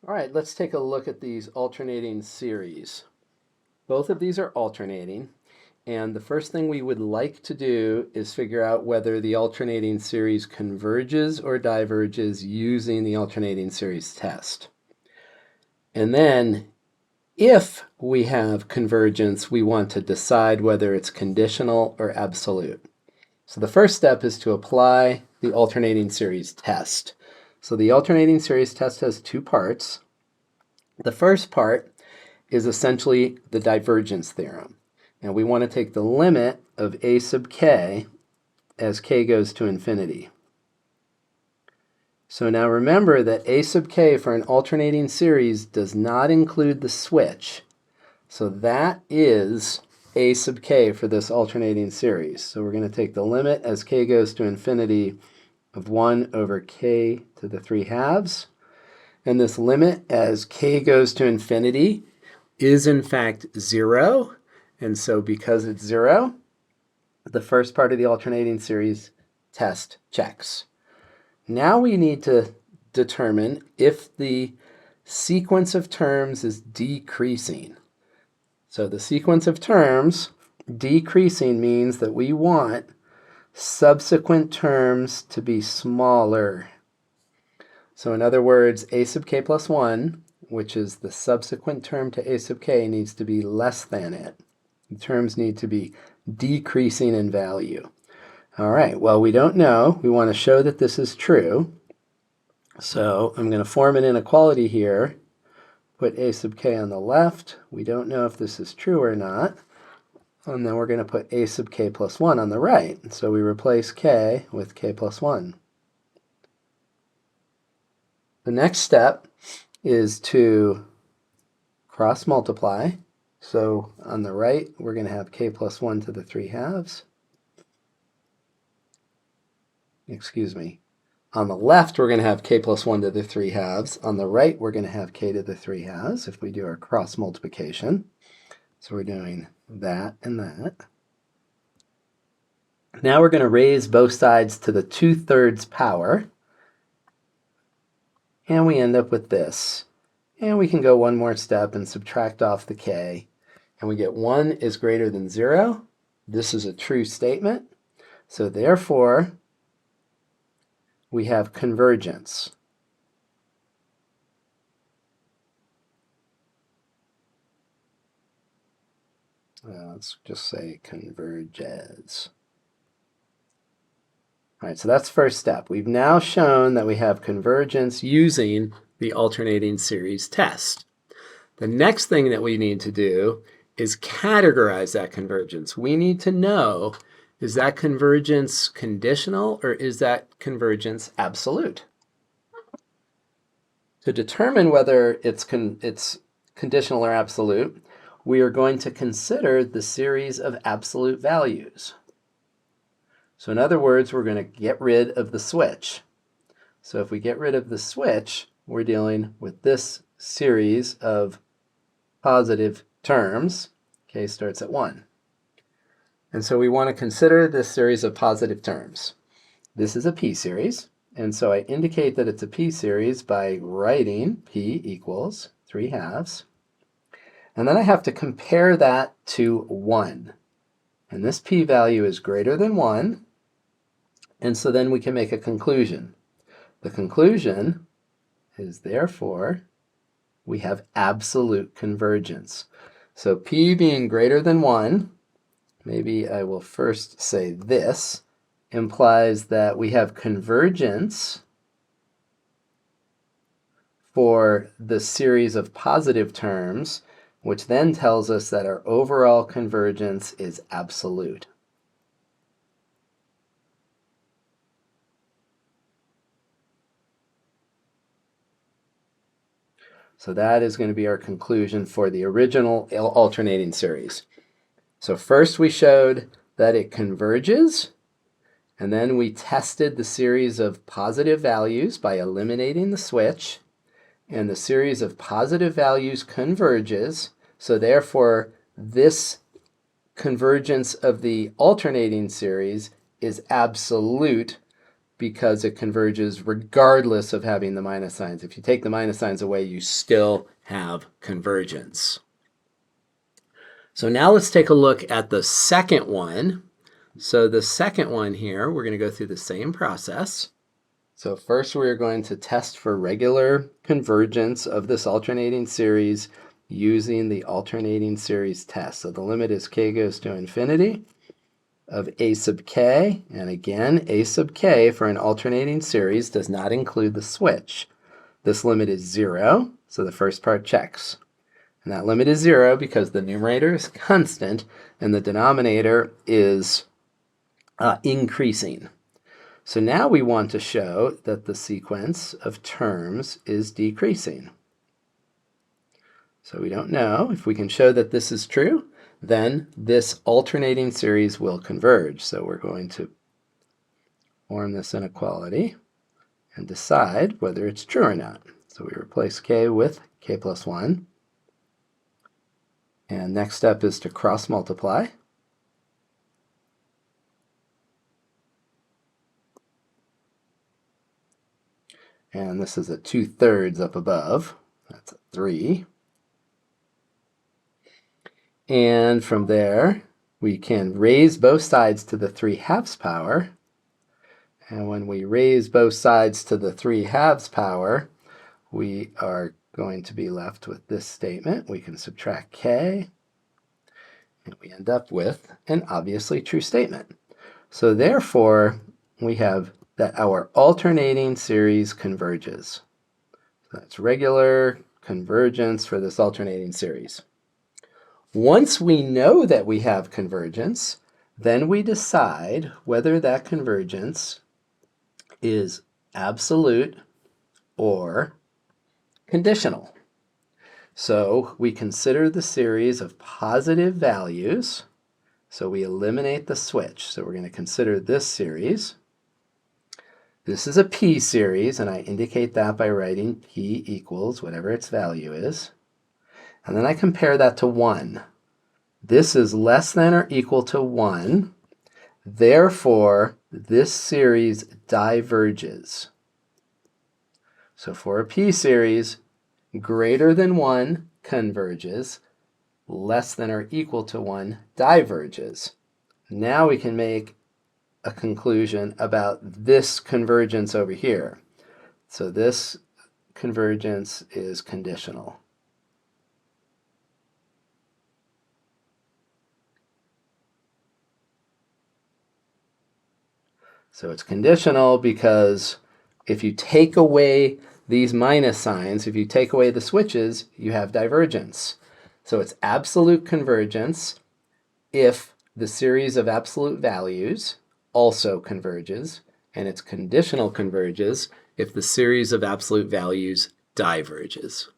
All right, let's take a look at these alternating series. Both of these are alternating, and the first thing we would like to do is figure out whether the alternating series converges or diverges using the alternating series test. And then, if we have convergence, we want to decide whether it's conditional or absolute. So the first step is to apply the alternating series test. So the alternating series test has two parts. The first part is essentially the divergence theorem. And we want to take the limit of a sub k as k goes to infinity. So now remember that a sub k for an alternating series does not include the switch. So that is a sub k for this alternating series. So we're going to take the limit as k goes to infinity of 1 over k to the 3 halves. And this limit as k goes to infinity is in fact 0. And so because it's 0, the first part of the alternating series test checks. Now we need to determine if the sequence of terms is decreasing. So the sequence of terms decreasing means that we want subsequent terms to be smaller. So in other words, a sub k plus 1, which is the subsequent term to a sub k, needs to be less than it. The terms need to be decreasing in value. All right, well, we don't know. We want to show that this is true. So I'm going to form an inequality here, put a sub k on the left. We don't know if this is true or not. And then we're going to put a sub k plus 1 on the right. So we replace k with k plus 1. The next step is to cross multiply. So on the right, we're going to have k plus 1 to the 3 halves. Excuse me. On the left, we're going to have k plus 1 to the 3 halves. On the right, we're going to have k to the 3 halves if we do our cross multiplication. So we're doing that and that. Now we're going to raise both sides to the 2/3 power. And we end up with this. And we can go one more step and subtract off the k. And we get 1 is greater than 0. This is a true statement. So therefore, we have convergence. Let's just say converges. All right, so that's first step. We've now shown that we have convergence using the alternating series test. The next thing that we need to do is categorize that convergence. We need to know, is that convergence conditional or is that convergence absolute? To determine whether it's conditional or absolute, we are going to consider the series of absolute values. So in other words, we're going to get rid of the switch. So if we get rid of the switch, we're dealing with this series of positive terms. K starts at 1. And so we want to consider this series of positive terms. This is a p-series, and so I indicate that it's a p-series by writing p equals 3 halves. And then I have to compare that to 1. And this p-value is greater than 1. And so then we can make a conclusion. The conclusion is therefore we have absolute convergence. So p being greater than 1, maybe I will first say this, implies that we have convergence for the series of positive terms, which then tells us that our overall convergence is absolute. So that is going to be our conclusion for the original alternating series. So first we showed that it converges, and then we tested the series of positive values by eliminating the switch, and the series of positive values converges, so therefore this convergence of the alternating series is absolute because it converges regardless of having the minus signs. If you take the minus signs away, you still have convergence. So now let's take a look at the second one. So the second one here, we're going to go through the same process. So first we're going to test for regular convergence of this alternating series using the alternating series test. So the limit is k goes to infinity of a sub k, and again, a sub k for an alternating series does not include the switch. This limit is 0, so the first part checks. And that limit is 0 because the numerator is constant and the denominator is increasing. So now we want to show that the sequence of terms is decreasing. So we don't know. If we can show that this is true, then this alternating series will converge. So we're going to form this inequality and decide whether it's true or not. So we replace k with k plus 1. And next step is to cross multiply. And this is a 2/3 up above. That's a 3. And from there, we can raise both sides to the 3/2 power. And when we raise both sides to the 3/2 power, we are going to be left with this statement. We can subtract k, and we end up with an obviously true statement. So therefore, we have that our alternating series converges. So that's regular convergence for this alternating series. Once we know that we have convergence, then we decide whether that convergence is absolute or conditional. So we consider the series of positive values. So we eliminate the switch. So we're going to consider this series. This is a p series, and I indicate that by writing p equals whatever its value is. And then I compare that to 1. This is less than or equal to 1. Therefore, this series diverges. So for a p series, greater than 1 converges, less than or equal to 1 diverges. Now we can make a conclusion about this convergence over here. So this convergence is conditional. So it's conditional because if you take away these minus signs, if you take away the switches, you have divergence. So it's absolute convergence if the series of absolute values also converges, and it's conditional converges if the series of absolute values diverges.